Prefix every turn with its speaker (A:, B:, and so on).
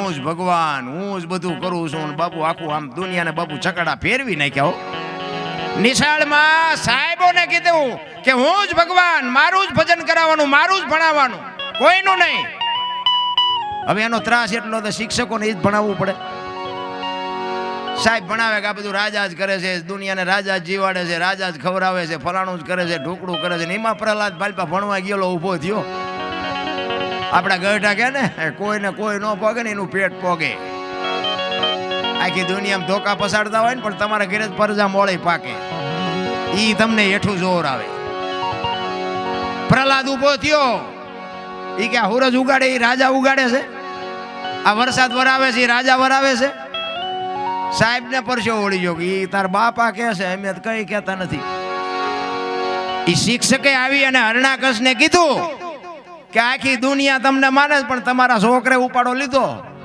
A: હું જ ભગવાન, હું જ બધું કરું છું. બાપુ આખું આમ દુનિયાને બાપુ ચકડા ફેરવી નાખ્યા. નિશાળમાં સાહેબોને કીધું કે હું જ ભગવાન, મારું જ ભજન કરાવવાનું, મારું જ ભણાવવાનું, કોઈનું નહીં. હવે એનો ત્રાસ એટલો તો શિક્ષકોને જ ભણાવવું પડે. સાહેબ ભણાવે કે આ બધું રાજા જ કરે છે, દુનિયાને રાજા જ જીવાડે છે, રાજા જ ખવડાવે છે, ફલાણું જ કરે છે, ઢોકળું કરે છે. એમાં પ્રહલાદ બાલપા ભણવા ગયેલો ઊભો થયો. આપણા ગઢા કે ને કોઈને કોઈ ન પોગે ને એનું પેટ પોગે. આખી દુનિયામાં ધોકા પસાડતા હોય ને પણ તમારા ઘરે જ પરજા મોળી પાકે, ઈ તમને હેઠું જોર આવે. પ્રહલાદ ઊભો થયો. ઈ કે હુરજ ઉગાડે એ રાજા ઉગાડે છે, આ વરસાદ વરાવે છે એ રાજા વરાવે છે. સાહેબ ને પરસ્યો વળી ગયો કે ઈ તાર બાપા કે છે, અમે કઈ કહેતા નથી. ઈ શિક્ષકે આવી અને હરણાકશ ને કીધું કે આખી દુનિયા તમને માને પણ તમારા છોકરે ઉપાડો લીધો.